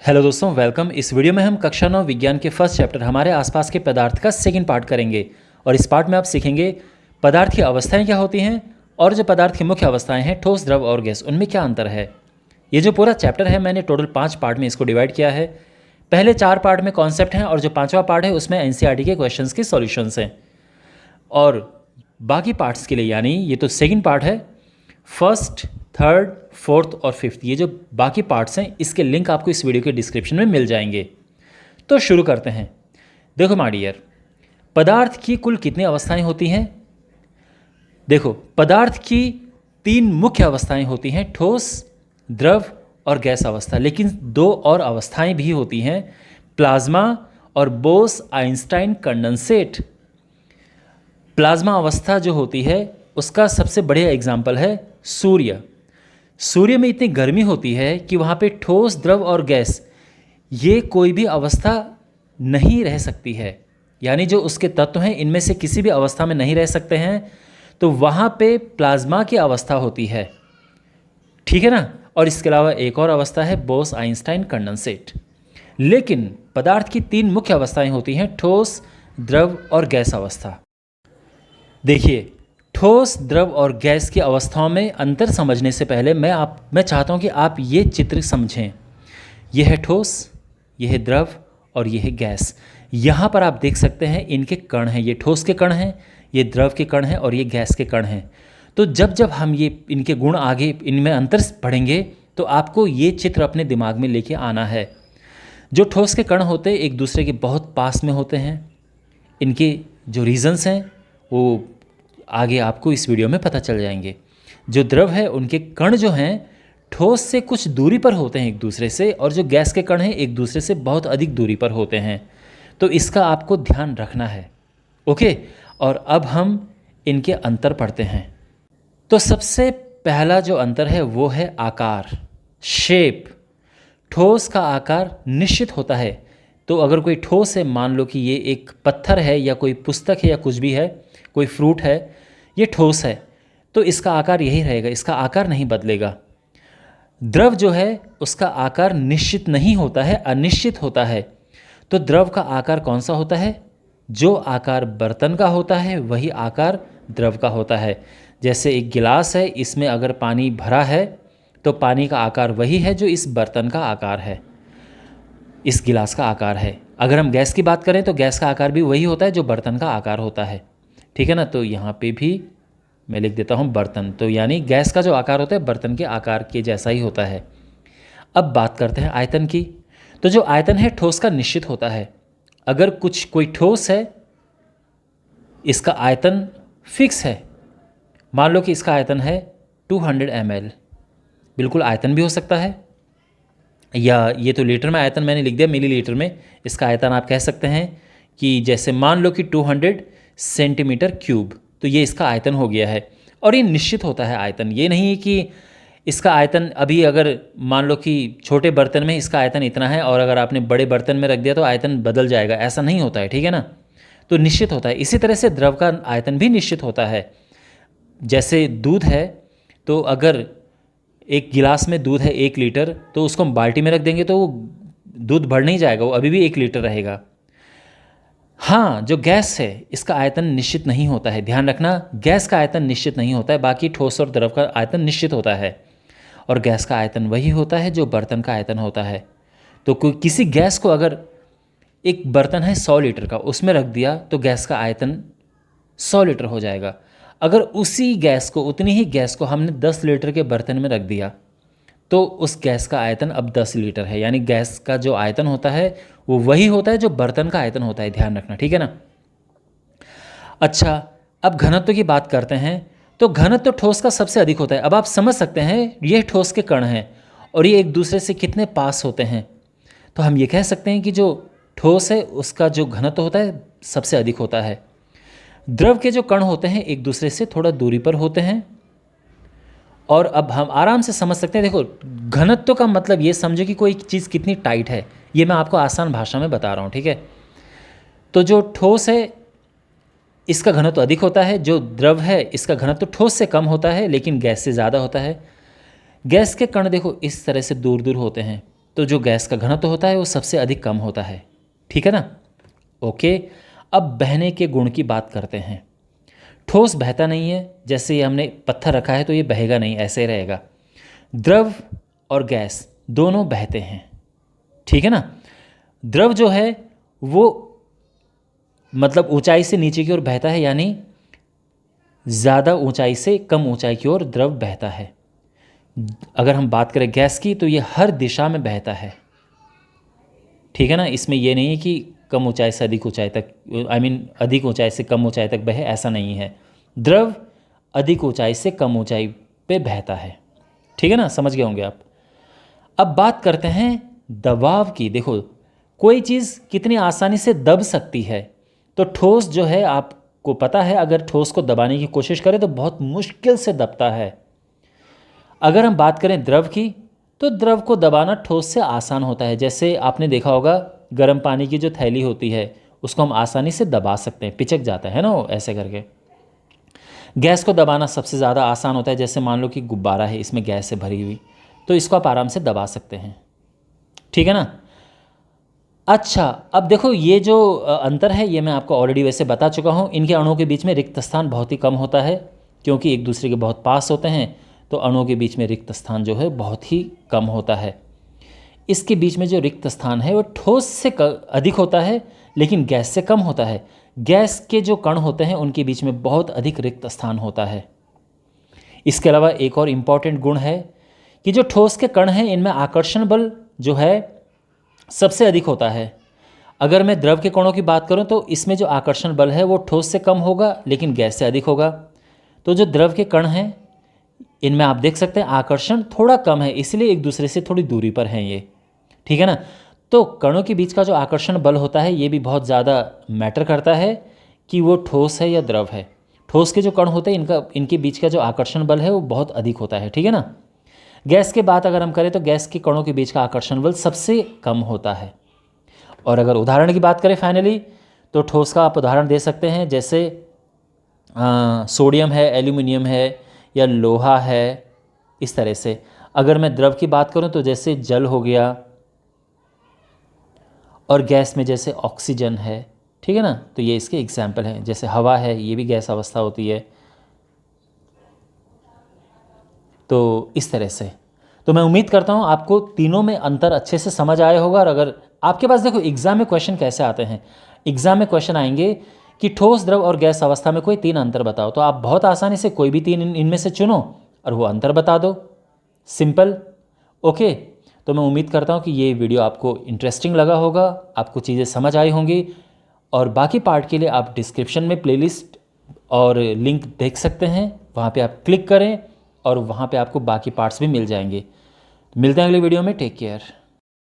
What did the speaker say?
Hello दोस्तों, welcome. इस video में हम कक्षा 9 विज्ञान के फर्स्ट चैप्टर हमारे आसपास के पदार्थ का सेकंड पार्ट करेंगे। और इस पार्ट में आप सीखेंगे पदार्थ की अवस्थाएं क्या होती हैं और जो पदार्थ की मुख्य अवस्थाएं हैं ठोस, द्रव और गैस, उनमें क्या अंतर है। ये जो पूरा चैप्टर है मैंने टोटल 5 पार्ट में इसको डिवाइड किया है। पहले 4 पार्ट में कॉन्सेप्ट हैं और जो 5वां पार्ट है उसमें एनसीईआरटी के क्वेश्चंस के सॉल्यूशंस हैं। और बाकी पार्ट्स के लिए यानी ये तो सेकंड पार्ट है, फर्स्ट, थर्ड, फोर्थ और फिफ्थ, ये जो बाकी पार्ट्स हैं इसके लिंक आपको इस वीडियो के डिस्क्रिप्शन में मिल जाएंगे। तो शुरू करते हैं। देखो माय डियर, पदार्थ की कुल कितनी अवस्थाएं होती हैं। देखो, पदार्थ की 3 मुख्य अवस्थाएं होती हैं, ठोस, द्रव और गैस अवस्था। लेकिन 2 और अवस्थाएं भी होती हैं, प्लाज्मा और बोस-आइंस्टाइन कंडेंसेट। प्लाज्मा अवस्था जो होती है उसका सबसे बढ़िया एग्जाम्पल है सूर्य। सूर्य में इतनी गर्मी होती है कि वहाँ पे ठोस, द्रव और गैस ये कोई भी अवस्था नहीं रह सकती है। यानी जो उसके तत्व हैं इनमें से किसी भी अवस्था में नहीं रह सकते हैं, तो वहाँ पे प्लाज्मा की अवस्था होती है, ठीक है ना। और इसके अलावा एक और अवस्था है बोस-आइंस्टाइन कंडेंसेट। लेकिन पदार्थ की 3 मुख्य अवस्थाएं होती हैं, ठोस, द्रव और गैस अवस्था। देखिए, ठोस, द्रव और गैस की अवस्थाओं में अंतर समझने से पहले मैं चाहता हूं कि आप ये चित्र समझें। यह है ठोस, यह है द्रव और यह है गैस। यहाँ पर आप देख सकते हैं इनके कण हैं, ये ठोस के कण हैं, ये द्रव के कण हैं और ये गैस के कण हैं। तो जब जब हम ये इनके गुण आगे इनमें अंतर पढ़ेंगे तो आपको ये चित्र अपने दिमाग में लेके आना है। जो ठोस के कण होते हैं एक दूसरे के बहुत पास में होते हैं। इनके जो रीजन्स हैं वो आगे आपको इस वीडियो में पता चल जाएंगे। जो द्रव है उनके कण जो हैं ठोस से कुछ दूरी पर होते हैं एक दूसरे से, और जो गैस के कण हैं एक दूसरे से बहुत अधिक दूरी पर होते हैं। तो इसका आपको ध्यान रखना है, ओके। और अब हम इनके अंतर पढ़ते हैं। तो सबसे पहला जो अंतर है वो है आकार, शेप। ठोस का आकार निश्चित होता है। तो अगर कोई ठोस है, मान लो कि ये एक पत्थर है या कोई पुस्तक है या कुछ भी है, कोई फ्रूट है, ये ठोस है, तो इसका आकार यही रहेगा, इसका आकार नहीं बदलेगा। द्रव जो है उसका आकार निश्चित नहीं होता है, अनिश्चित होता है। तो द्रव का आकार कौन सा होता है? जो आकार बर्तन का होता है वही आकार द्रव का होता है। जैसे एक गिलास है, इसमें अगर पानी भरा है तो पानी का आकार वही है जो इस बर्तन का आकार है, इस गिलास का आकार है। अगर हम गैस की बात करें तो गैस का आकार भी वही होता है जो बर्तन का आकार होता है, ठीक है ना। तो यहाँ पे भी मैं लिख देता हूँ बर्तन, तो यानी गैस का जो आकार होता है बर्तन के आकार के जैसा ही होता है। अब बात करते हैं आयतन की। तो जो आयतन है ठोस का निश्चित होता है। अगर कोई ठोस है, इसका आयतन फिक्स है। मान लो कि इसका आयतन है 200 ml, बिल्कुल आयतन भी हो सकता है, या ये तो लीटर में आयतन मैंने लिख दिया, मिलीलीटर में इसका आयतन आप कह सकते हैं कि जैसे मान लो कि 200 सेंटीमीटर क्यूब, तो ये इसका आयतन हो गया है। और ये निश्चित होता है आयतन, ये नहीं है कि इसका आयतन अभी अगर मान लो कि छोटे बर्तन में इसका आयतन इतना है और अगर आपने बड़े बर्तन में रख दिया तो आयतन बदल जाएगा, ऐसा नहीं होता है, ठीक है ना। तो निश्चित होता है। इसी तरह से द्रव का आयतन भी निश्चित होता है। जैसे दूध है, तो अगर एक गिलास में दूध है 1 लीटर, तो उसको हम बाल्टी में रख देंगे तो वो दूध बढ़ नहीं जाएगा, वो अभी भी 1 लीटर रहेगा। हाँ, जो गैस है इसका आयतन निश्चित नहीं होता है, ध्यान रखना, गैस का आयतन निश्चित नहीं होता है। बाकी ठोस और द्रव का आयतन निश्चित होता है, और गैस का आयतन वही होता है जो बर्तन का आयतन होता है। तो किसी गैस को अगर एक बर्तन है 100 लीटर का, उसमें रख दिया तो गैस का आयतन 100 लीटर हो जाएगा। अगर उसी गैस को, उतनी ही गैस को हमने 10 लीटर के बर्तन में रख दिया तो उस गैस का आयतन अब 10 लीटर है। यानी गैस का जो आयतन होता है वो वही होता है जो बर्तन का आयतन होता है, ध्यान रखना, ठीक है ना। अच्छा, अब घनत्व की बात करते हैं। तो घनत्व ठोस का सबसे अधिक होता है। अब आप समझ सकते हैं ये ठोस के कण हैं और ये एक दूसरे से कितने पास होते हैं। तो हम ये कह सकते हैं कि जो ठोस है उसका जो घनत्व होता है सबसे अधिक होता है। द्रव के जो कण होते हैं एक दूसरे से थोड़ा दूरी पर होते हैं। और अब हम आराम से समझ सकते हैं। देखो, घनत्व का मतलब ये समझो कि कोई चीज़ कितनी टाइट है, ये मैं आपको आसान भाषा में बता रहा हूँ, ठीक है। तो जो ठोस है इसका घनत्व अधिक होता है, जो द्रव है इसका घनत्व ठोस से कम होता है लेकिन गैस से ज़्यादा होता है। गैस के कण देखो इस तरह से दूर दूर होते हैं, तो जो गैस का घनत्व होता है वो सबसे अधिक कम होता है। ठीक है ना? ओके, अब बहने के गुण की बात करते हैं। ठोस बहता नहीं है, जैसे ये हमने पत्थर रखा है तो ये बहेगा नहीं, ऐसे ही रहेगा। द्रव और गैस दोनों बहते हैं। ठीक है ना? द्रव जो है वो मतलब ऊंचाई से नीचे की ओर बहता है, यानी ज़्यादा ऊंचाई से कम ऊंचाई की ओर द्रव बहता है। अगर हम बात करें गैस की तो ये हर दिशा में बहता है। ठीक है ना? इसमें ये नहीं है कि कम ऊंचाई से अधिक ऊंचाई तक, अधिक ऊंचाई से कम ऊंचाई तक बहे, ऐसा नहीं है। द्रव अधिक ऊंचाई से कम ऊंचाई पे बहता है। ठीक है ना? समझ गए होंगे आप। अब बात करते हैं दबाव की। देखो, कोई चीज़ कितनी आसानी से दब सकती है, तो ठोस जो है आपको पता है, अगर ठोस को दबाने की कोशिश करें तो बहुत मुश्किल से दबता है। अगर हम बात करें द्रव की, तो द्रव को दबाना ठोस से आसान होता है। जैसे आपने देखा होगा गर्म पानी की जो थैली होती है उसको हम आसानी से दबा सकते हैं, पिचक जाता है ना वो ऐसे करके। गैस को दबाना सबसे ज़्यादा आसान होता है। जैसे मान लो कि गुब्बारा है, इसमें गैस से भरी हुई, तो इसको आप आराम से दबा सकते हैं। ठीक है ना? अच्छा, अब देखो ये जो अंतर है ये मैं आपको ऑलरेडी वैसे बता चुका हूँ। इनके अणुओं के बीच में रिक्त स्थान बहुत ही कम होता है, क्योंकि एक दूसरे के बहुत पास होते हैं, तो अणुओं के बीच में रिक्त स्थान जो है बहुत ही कम होता है। इसके बीच में जो रिक्त स्थान है वो ठोस से अधिक होता है, लेकिन गैस से कम होता है। गैस के जो कण होते हैं उनके बीच में बहुत अधिक रिक्त स्थान होता है। इसके अलावा एक और इम्पॉर्टेंट गुण है कि जो ठोस के कण हैं इनमें आकर्षण बल जो है सबसे अधिक होता है। अगर मैं द्रव के कणों की बात करूं तो इसमें जो आकर्षण बल है वो ठोस से कम होगा, लेकिन गैस से अधिक होगा। तो जो द्रव के कण हैं इनमें आप देख सकते हैं आकर्षण थोड़ा कम है, इसलिए एक दूसरे से थोड़ी दूरी पर हैं ये। ठीक है ना? तो कणों के बीच का जो आकर्षण बल होता है ये भी बहुत ज़्यादा मैटर करता है कि वो ठोस है या द्रव है। ठोस के जो कण होते हैं इनके बीच का जो आकर्षण बल है वो बहुत अधिक होता है। ठीक है ना? गैस की बात अगर हम करें तो गैस के कणों के बीच का आकर्षण बल सबसे कम होता है। और अगर उदाहरण की बात करें फाइनली, तो ठोस का आप उदाहरण दे सकते हैं, जैसे सोडियम है, एल्यूमिनियम है या लोहा है, इस तरह से। अगर मैं द्रव की बात करूं तो जैसे जल हो गया, और गैस में जैसे ऑक्सीजन है। ठीक है ना? तो ये इसके एग्जाम्पल हैं। जैसे हवा है, ये भी गैस अवस्था होती है। तो इस तरह से तो मैं उम्मीद करता हूँ आपको तीनों में अंतर अच्छे से समझ आया होगा। और अगर आपके पास, देखो एग्ज़ाम में क्वेश्चन कैसे आते हैं, एग्ज़ाम में क्वेश्चन आएंगे कि ठोस, द्रव और गैस अवस्था में कोई 3 अंतर बताओ, तो आप बहुत आसानी से कोई भी 3 इनमें से चुनो और वो अंतर बता दो। सिंपल। ओके, तो मैं उम्मीद करता हूँ कि ये वीडियो आपको इंटरेस्टिंग लगा होगा, आपको चीज़ें समझ आई होंगी। और बाकी पार्ट के लिए आप डिस्क्रिप्शन में प्लेलिस्ट और लिंक देख सकते हैं, वहाँ पे आप क्लिक करें और वहाँ पे आपको बाकी पार्ट्स भी मिल जाएंगे। मिलते हैं अगले वीडियो में। Take care.